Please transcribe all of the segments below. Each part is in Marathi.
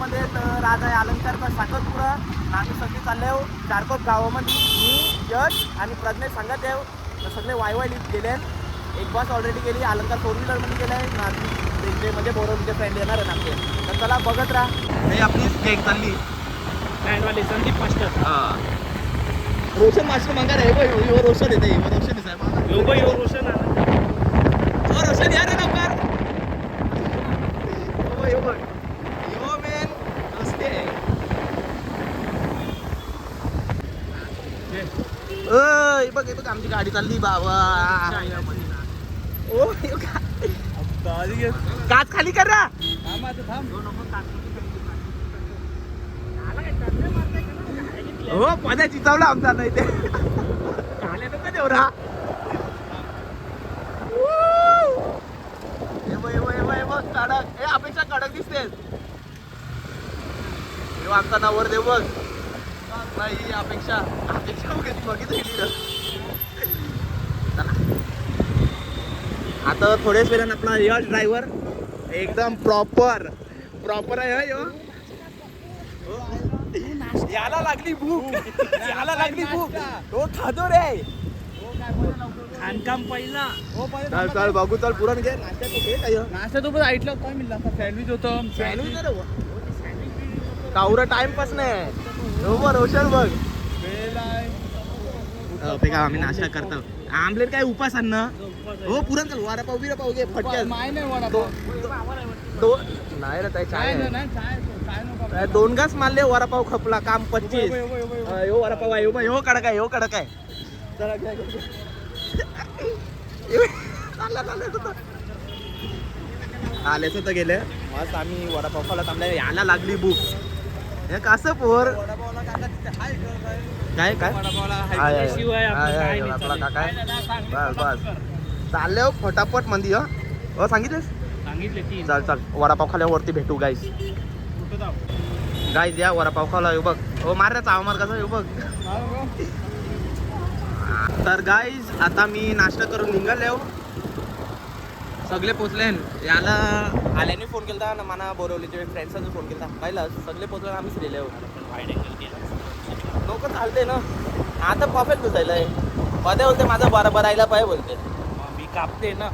मध्ये. तर आज आहे अलंकारचा साखरपुडा. आम्ही सगळे चालले आहो चारकोप गावामध्ये. मी यश आणि प्रज्ञेश सांगत आहे. तर सगळे वाय लिफ्ट गेले. एक बस ऑलरेडी गेली. अलंकार 4 व्हीलरमध्ये गेला आहे. त्यांचे म्हणजे बोरवलीचे फ्रेंड येणार आहे आमचे. तर चला बघत राहा. हे आपली केक चालली वाले संदीप मास्टर. रोशन मास्टर मागा रे. रोशन येते. रोशन आहे साहेब. रोशन रोशन या रे लवकर. यो मेन रस्ते. बघ आमची गाडी चालली बाबा. ओ काच खाली कर ना. हो पद्या चिचावला आमचा नाही ते. खाले नको देवरा. कडक. हे अपेक्षा कडक दिसतेस. आमचा नवर देव बघ. नाही अपेक्षा बघितली. आता थोड्याच वेळानं आपला यश ड्रायव्हर एकदम प्रॉपर आहे. याला लागली भूक. तो खातो रे. खानकाम पहिला. चल बघू. चल पुरण घे. नाश्ता तो पण ऐकलं काय मिळला. सँडविच होतं. कावरा टाइमपास नाही. बरोबर रोशन बघ. ते काय आम्ही नाश्ता करतो. आमलेट काय उपास अन्न. हो पुरण चल. वडापाव बिरापाव घे फटक्यात. नाही रे चाय 2 घास मारले. वडापाव खपला. काम 25. यो वडापाव आहे. यो कडक आहे. आलेच तर गेले. मस्त आम्ही वडापाव खाला. थांबल्या. याला लागली भूक. हे कसं पोर काय आपला काका. बस चालले हो फटाफट मंदी. हो सांगितलेस. चल वडापाव खाल्यावरती भेटू गाईस. या वडापाव खाला. येऊ बघ. हो मार रे चाव मार. कसं येऊ बघ. तर गाईज आता मी नाश्ता करून निघाले हो. सगळे पोचले. याला आल्याने फोन केला ना. मला बोरवलीचे फ्रेंड्सचा फोन केला. पाहिला सगळे पोचले. आम्हीच लिहिले हो. लोक चालते ना. आता परफेक्ट दिसायला आहे. मध्ये बोलते माझा बरोबर राहिला पाहिजे बोलते. मी कापते ना.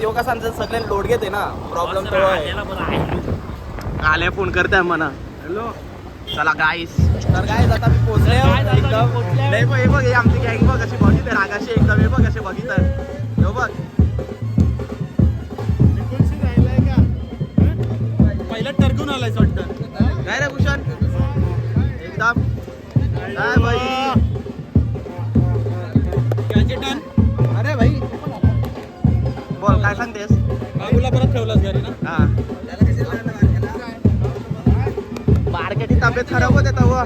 यो कसा सगळे लोड घेते ना. प्रॉब्लेम तो आल्या फोन करताय म्हणा. हॅलो चला गाईस. तर गाईस आता मी पोचले एकदम. हे बघ आमची गँग बघ अशी बघितली रागाशी एकदम. हे बघ असे बघितलं. हे बघ पहिला टरकून आलाय वाटतं. काय रे भूषण एकदम काय भाई. अरे भाई बोल काय सांगतेस. बाबूला परत ठेवलास घरी ना. हा मार्केटची तब्येत खराब होते तेव्हा.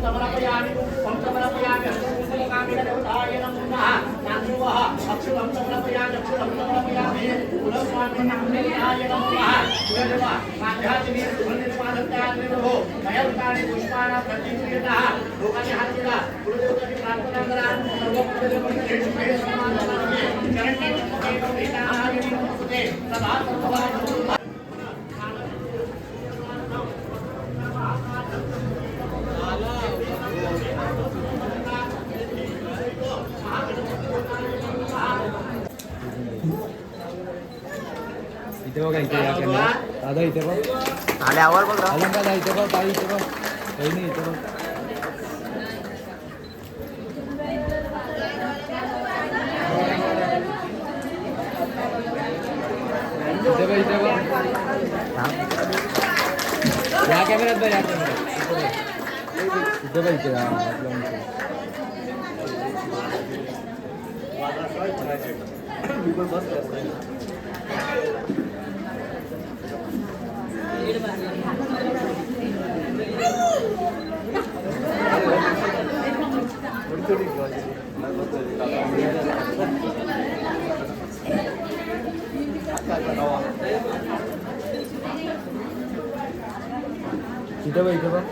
समर्पयामि ओम समर्पयामि अक्षुकामेन देवताय नमः नान्युवः अक्षुलं समर्पयामि अक्षुलं समर्पयामि कुलस्वामिने देवताय नमः कुलदेवा माध्यादिने सुभनिर्माणत्याग्ने नमो मयंकानि पुष्पाणा प्रतिक्रियतः लोकानि हातीला कुलदेवताची प्रार्थना करा सर्व कुलदेवतांचे शुभे समाधानाने चरणे भेटाय नमस्ते सदा सर्वदा इथे बघा इथे या कॅमेरा दादा इथे बघ आल्यावर बघ आलं दादा इथे बघ ताई इथे बघ काही नाही इथे बघ इथे बघ या कॅमेऱ्यात बघ या कॅमेऱ्यात इथे बघ इथे इथे बघ इथे बघ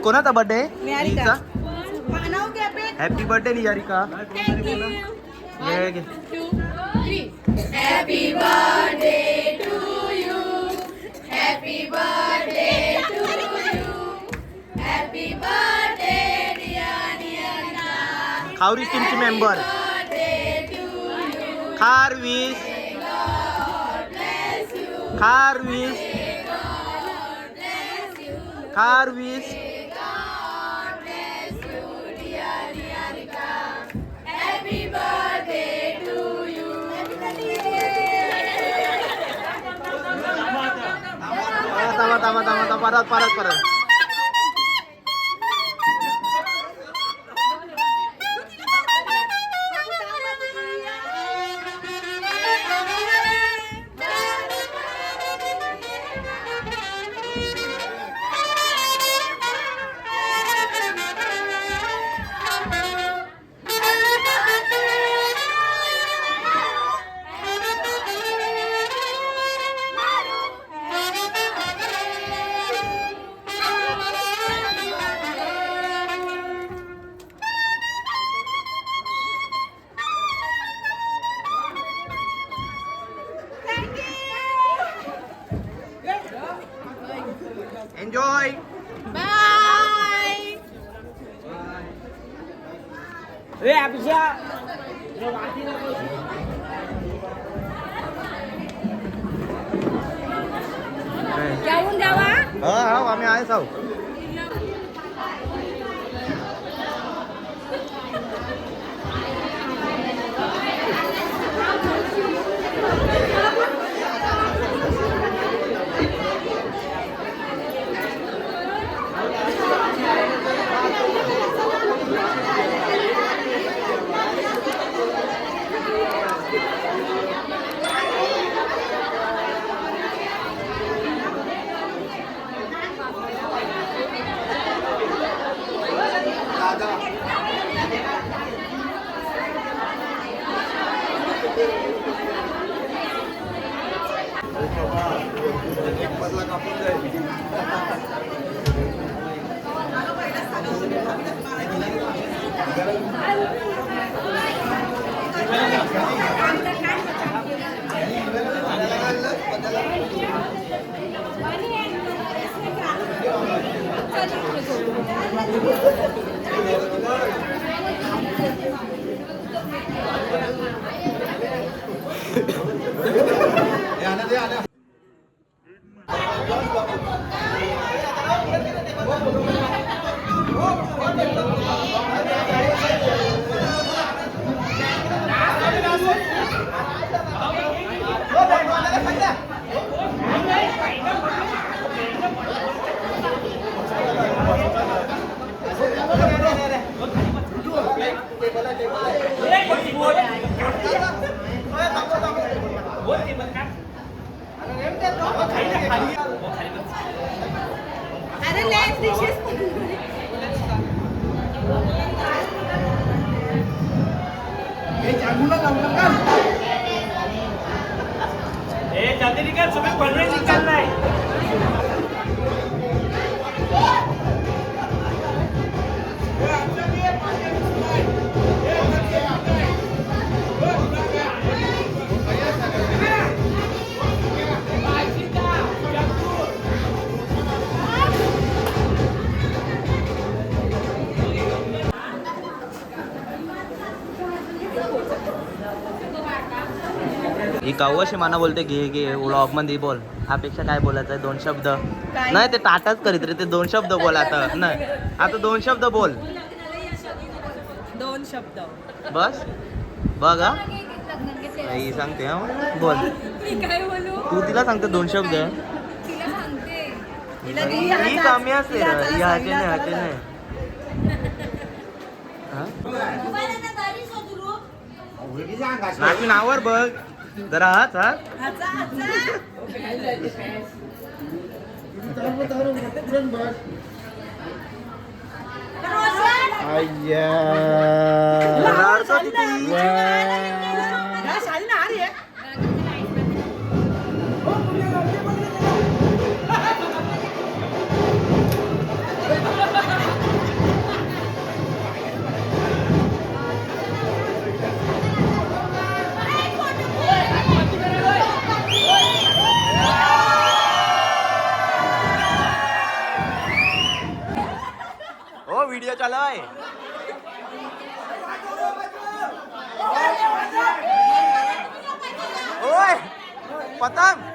कोणाचा birthday Niharika. Happy birthday Niharika. घे, घे. Happy birthday to you. Happy birthday to you. Happy birthday dear Niharika. खावरीज टीमची मेंबर खारवीस खारवीस खारवीस Happy birthday to you. परत एन्जॉय. Bye. जाऊन जावा. हो आम्ही आहेच आहो. अरे लेट्स डिशेस. ही कावशी माना बोलते घे घे व्लॉग मध्ये बोल. अपेक्षा काय बोलायचं आहे? 2 शब्द नाही ते टाटाच करीत रे. ते 2 शब्द बोल आता. नाही आता 2 शब्द बोल. 2 शब्द बस बघ हा. ही सांगते हा बोल. मी काय बोलू? तू तिला सांगते 2 शब्द. तिला सांगते. ही कमी असते ह्याचे नाही ह्याचे नाही. नाकी नावर बघ जरा हाच हा. चालय ओय पतंग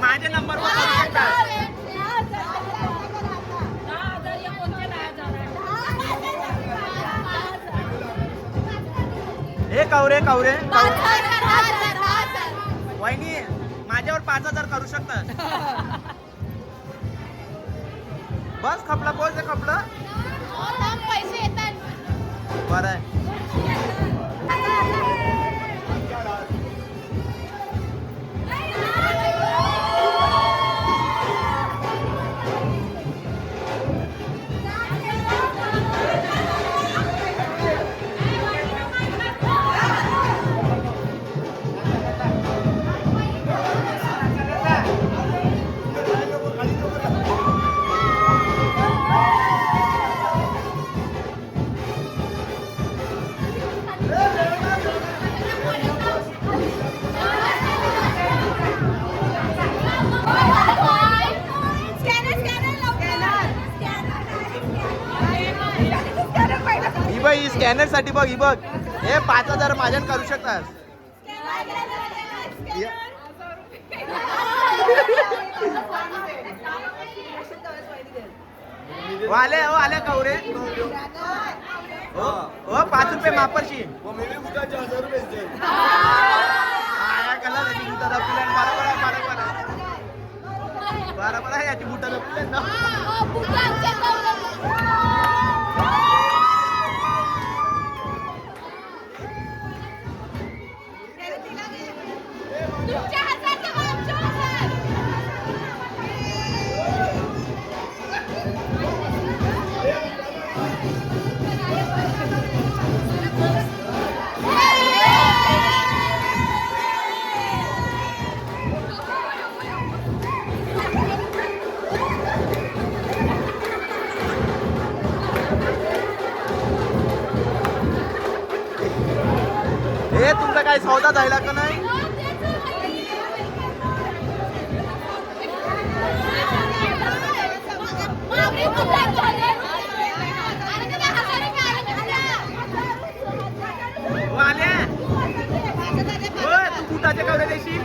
माझ्या नंबरवर हे कवरे कवरे वहिनी माझ्यावर 5,000 करू शकतात बस खपला बोल ते खपलं पैसे येतात बरं आहे ही बघ ही स्कॅनर साठी बघ ही बघ हे 5,000 माझ्यान करू शकतात वाले हो आले कवरे हो हो 5 रुपये मापरशी बरोबर आहे याची बुटा दपले ना हे तुमचा काय सौदा झाला का नाही आल्या तू बुटाचे कवरे देशील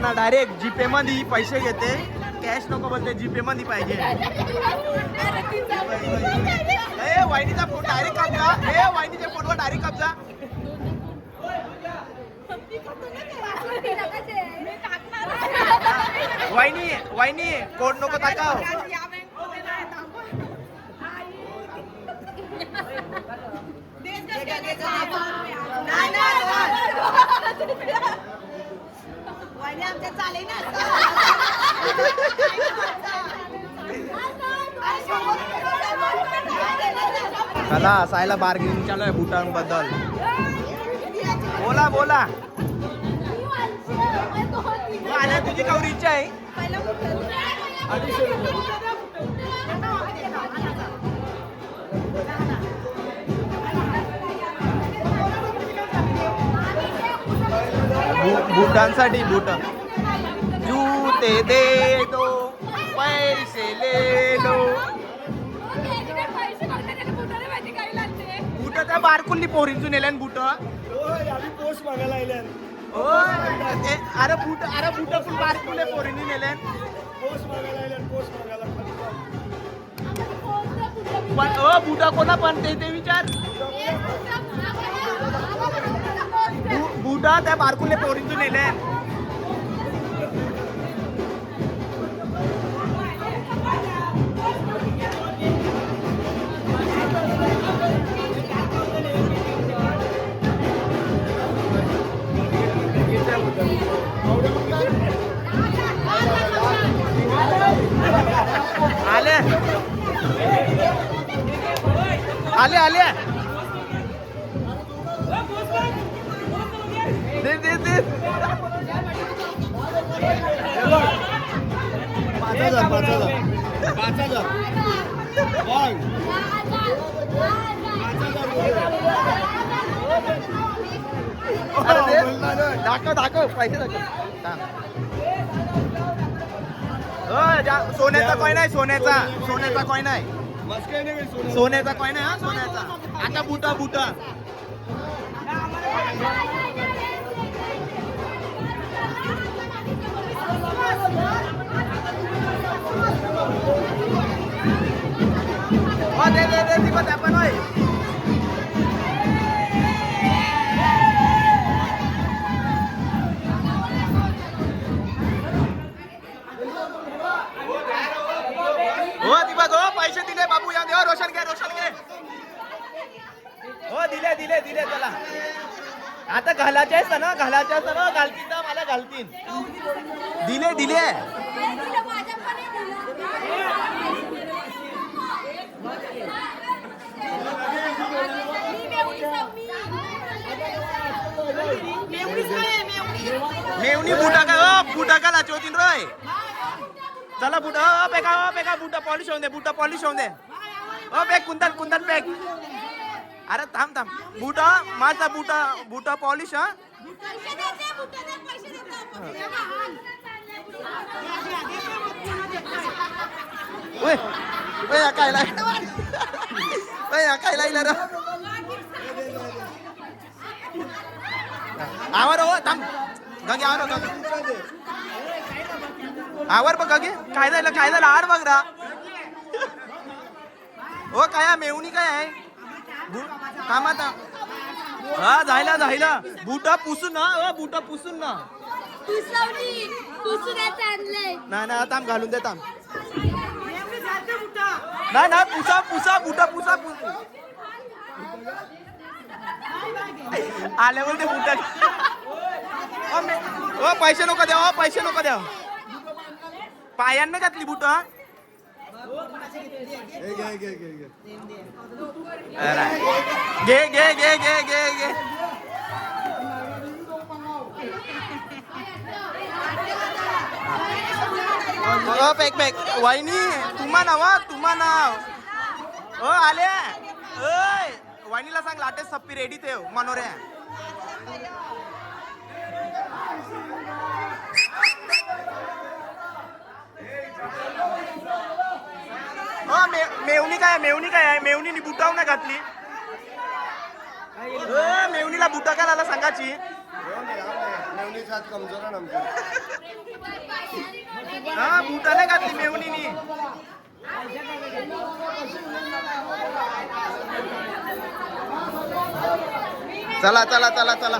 ना डायरेक्ट जीपे मध्ये पैसे घेते, कॅश नको बोलते, जीपे मध्ये पाहिजे. ए वाहिनीचा फोन डायरेक्ट कब्जा, ए वाहिनीच्या फोनवर डायरेक्ट कब्जा. वाहिनी वाहिनी कोड नको टाकाव. चला सायला बार्गेनिंग चालू आहे बुटांबद्दल. बोला बोला. आल्या तुझी कवरी इच्छा आहे. बुटांसाठी बुट. जूते दे दो, पैसे ले लो. बुट त्या बारकुल्ली पोरींचून नेल्यान बुट. पोस्ट मागायला आल्यान. अरे बुट पण बारकुले पोरींनी नेल्यान. पोस्ट मागायला आल्यान. पोस्ट मागायला. पण बुटा कोणा पण ते विचार. बुटा त्या बारकुले पोरींचून नेल्यान. आले आले आले. दे दे दे. 5,000. दाखव दाखव पैसे दाखव. सोन्याचा कॉईन आहे. सोन्याचा कॉईन आहे. सोन्याचा कॉईन आहे. हा सोन्याचा. आता बुटा बुटा. दे दे दे. ती पण आपण होय. हो ती बघ. हो पैसे दिले बाबू. या देवा. रोशन घे रोशन घे. हो दिले दिले दिले. चला आता घालायचे असतं ना. घालायचे असतं ना. घालतीन ना मला घालतीन. दिले दिले. मेवणी बुटा का. बुटा का लाच होतीन रोय. चला बुटा. पेका बुटा पॉलिश होऊन दे. बुटा पॉलिश होऊन दे. पॅक कुंदन कुंदन पॅक. अरे थांब थांब. बुटा माझा बुटा पॉलिश. हा काय लाईला रे. आवर हो थांब. गंगे आवर गंगे. आवर बघ गंगे. काय झालं आर बघ रा. हो काय मेवणी काय आहे. कामात. हा जायला बुटा पुसून ना. बुटा पुसून ना. नाही ना थांब घालून दे. थांब. नाही पुसा बुटा पुसा. आले बोलते बुटा. पैसे नको द्या. पैसे नको द्या. पायांना घातली बुट. घे. पॅक. वाहिनी तुम्हा नाव. आले. वाहिनीला सांग लाटेच सप्पी रेडी ठेव. मनोऱ्या. मेवणी काय आहे. मेवणीनी बुटाव नाही घातली. मेवणीला बुटा काय लाला सांगाची. मेवणी साथ कमजोर आहे आमची. हा बुटाने घातली मेवणीनी. चला चला चला चला.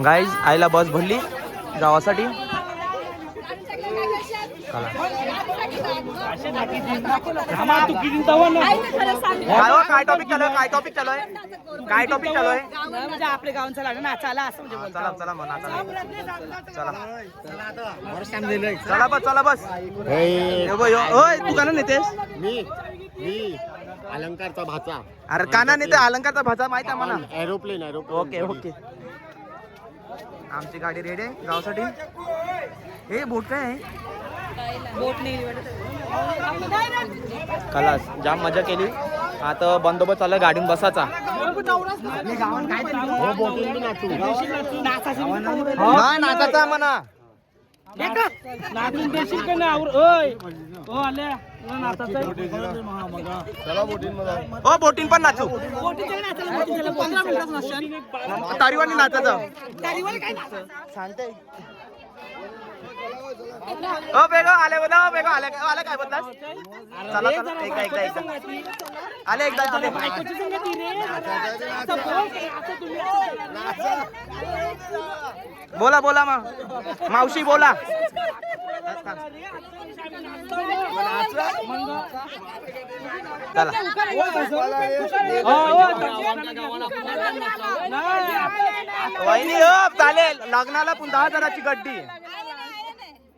गाईज आईला बस भरली गावासाठी. काय टॉपिक चालू आहे? काय टॉपिक चालू आहे? काय टॉपिक चालू आहे? म्हणजे आपल्या गावांचा लागला नाचायला असं म्हणजे बोलतात. चला चला म्हणा चला चला बस चला बस ओय तू काना नेतेस मी अलंकारचा भाचा अरे काना नेते अलंकारचा भाचा माहिती आहे मला एरोप्लेन ओके ओके आमची गाडी रेडी आहे गावासाठी हे बोट काय आहे बोट नाही खलास जाम मजा केली आता बंदोबस्त चालला गाडीन बसाचा नाही नाचाचा म्हणा नाचून देशील का नाही आवर ओय ओ आल्या नाचाचा हो बोटीन पण नाचू तारीवानी नाचायचं ओ बेगो आले बघा ओ बेगो आले आले काय बदलास चला चला एकदा एकदा एकदा आले एकदा आले बोला बोला मग मावशी बोला चला वहिनी हो चालेल लग्नाला पण 10,000ची गड्डी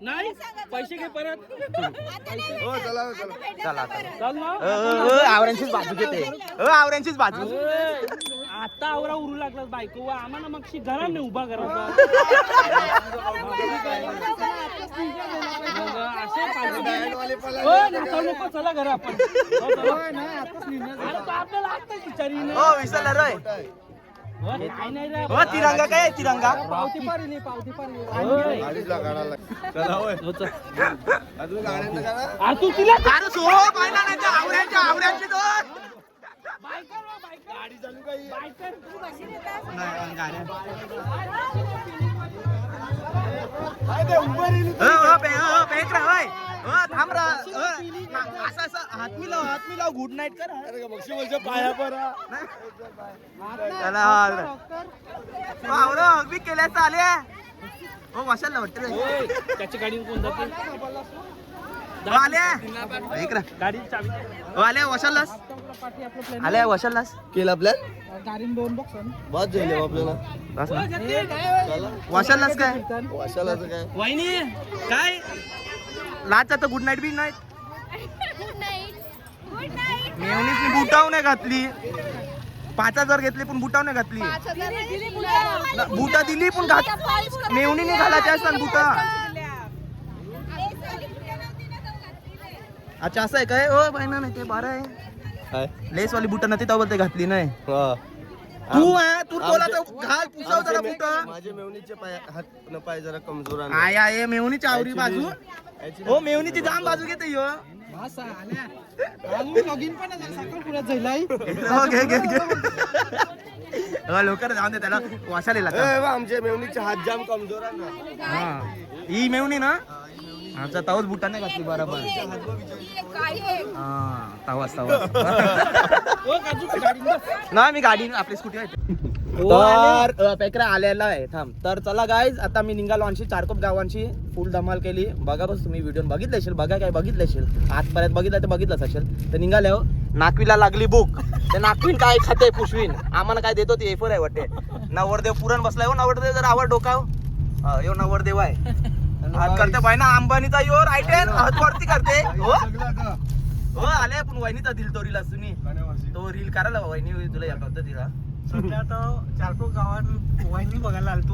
नाही पैसे घे परत चला चल ना आवऱ्यांचीच बाजू घेते आवऱ्यांचीच बाजू आता आवरा उरू लागला बायको वा आम्हाला मग घराने उभा करायचा असे नको चला घरा आपण आपल्याला आत्ताच विचारी हो विसरला रे हो तिरंगा काय आहे, तिरंगा पावती पारी पावती पारी तू तिला अरे सो पाहिला नाही त्या आवऱ्यांच्या आवऱ्यांची दोन गाडी चालू काही थांब रा असं असं हात मिलाव गुड नाईट कर पाया परा अगदी केल्या चाले हो मशाला वाटत त्याची गाडी कोण जाते गाडी आल्या वशालास आल्या वशालास केलं आपल्या गाडीन दोन बॉक्स बस झाले आपल्याला वशालास काय वाशालाच काय वहिनी काय लाच आता गुड नाईट बी night good night good night मेवणीच बुटाव नाही घातली 5,000 घेतली पण बुटाव नाही घातली 5,000 बुटा दिली पण घात मेवणीने घालायचे असतात बुटा अच्छा असं आहे काय ओ बहिणा नाही ते बरं आहे लेस वाली बुटा नव्हती तेव्हा ते घातली नाही तू आहे तू बोला घाल पुसाव जरा बुटा माझे मेवणीचे हात पाय जरा कमजोर आहे आय आय मेवणीची आवरी बाजू हो मेवणीची जाम बाजू घेते यो लॉगिन पण साखरपुड्यात जाईल हो घे घे घे लवकर जाऊन दे त्याला वाशाला आमचे मेवणीचे हात जाम कमजोर आहे ना हा ही मेवणी ना आमचा तवच बुटा नाही घातली बरोबर हा तवाच ना मी गाडी आपली स्कूटी आहे तर पेकरा आलेला आहे थांब तर चला गाईज आता मी निघालो आणशी चारकोप गावांशी फुल धमाल केली बघा बस तुम्ही व्हिडिओ बघितले असेल बघा काय बघितले असेल आजपर्यंत बघितलं तर बघितलंच असेल तर निघाले हो नाकवीला लागली बुक ते नाकवीन काय खाते पुशवीन आम्हाला काय देतो ते एफर आहे वाटते नवरदेव पुरण बसलाय हो नवरदेव जर आवड डोकाव यो नवरदेव आहे हात करते बाय ना अंबानीचा यो राईट हँड हात वरती करते हो हो आले पण वहिनीचा दिल तो रील तुम्ही तो रील करायला वहिनी तुला या पद्धतीला सध्या तर चारकोप गावात वाहिनी बघायला आलतो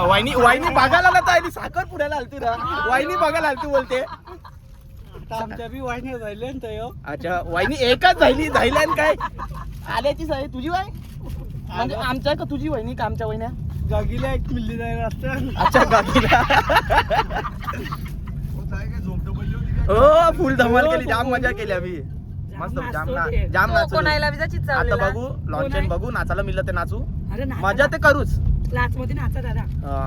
वाहिनी बघायला आला साखर पुढ्याला आलती ना वाहिनी बघायला आलती बोलते आमच्या बी वाहिनी राहिले ना अच्छा वाहिनी एकच झाली काय आल्याची सवय तुझी वाय म्हणजे आमच्या का तुझी वहिनी का आमच्या वहिन्या गागीला एक मिल्ली जायला असतं अच्छा गाडीला हो फुल धमाल केली जाम मजा केली आम्ही मस्त जाम नाचू आता बघू लॉन्चन बघू नाचायला मिळलं ते नाचू मजा ते करूच लाच मध्ये नाचा दादा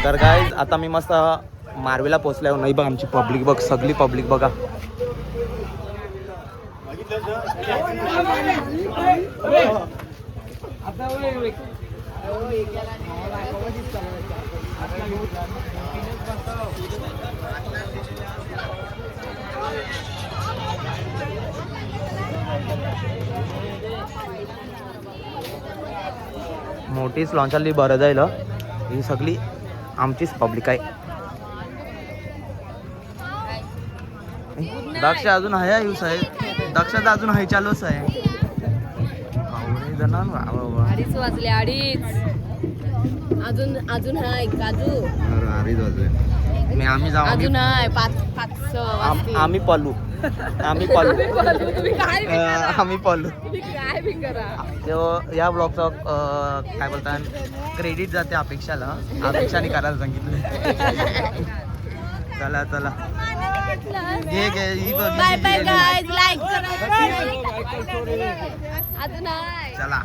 तर काय आता मी मस्त मारवेला पोचल्यावर नाही बघ आमची पब्लिक बघ सगळी पब्लिक बघा. मोठीच लॉन्च आली बरं जाईल ही सगळी आमचीच पब्लिक आहे. दक्ष अजून आहे यूस आहे दक्षाचा अजून आहे चालूच आहे. अडीच वाजले अडीच. अजून हाय काजू. मी आम्ही जाऊ अजून हाय 5 आम्ही पलू आम्ही पलू तुम्ही काय बी करा. आम्ही पलू. तुम्ही काय बी करा. तेव्हा या ब्लॉगचा काय बोलतात क्रेडिट जाते अपेक्षाला. अपेक्षाने करायला सांगितलं. चला चला घे घे ही बघ बाय बाय गाइस लाईक करा. अजून हाय चला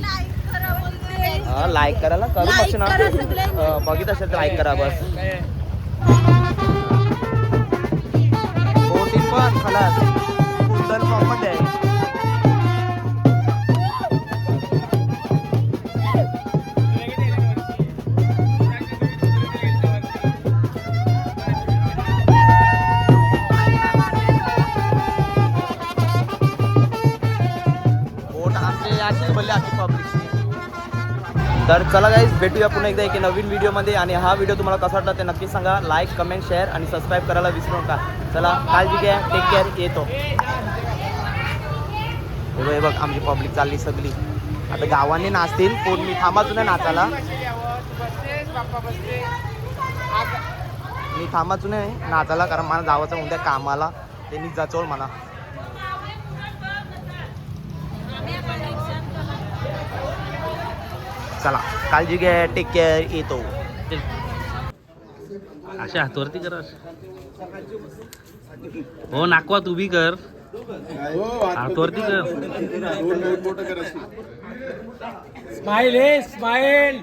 लाईक करा बोलते. लाईक करायला करू Like शकतो करा सगळ्यांनी. ना बघित असेल तर लाईक करा बस. बोटिंग पण खलास उदल मध्ये आहे. बोट आमचे अशी भले आखी पब्लिकची. तर चला गाईज भेटूया पुन्हा एकदा एक नवीन व्हिडिओमध्ये. आणि हा व्हिडिओ तुम्हाला कसा वाटला ते नक्की सांगा. लाईक कमेंट शेअर आणि सबस्क्राईब करायला विसरू नका. चला काळजी घ्या टेक केअर येतो. हे बघ आमची पब्लिक चालली सगळी. आता गावांनी नाचतील कोण मी थांबाच नाही नाचायला. मी थांबाच नाही नाचायला कारण मला जावाचं उद्या कामाला त्यांनी जाचवल मला. चला काळजी घ्या टेक केअर येतो. अशा हातवरती कर. हो नाकवा तू बी कर हातवरती कर. स्माइल है स्माइल.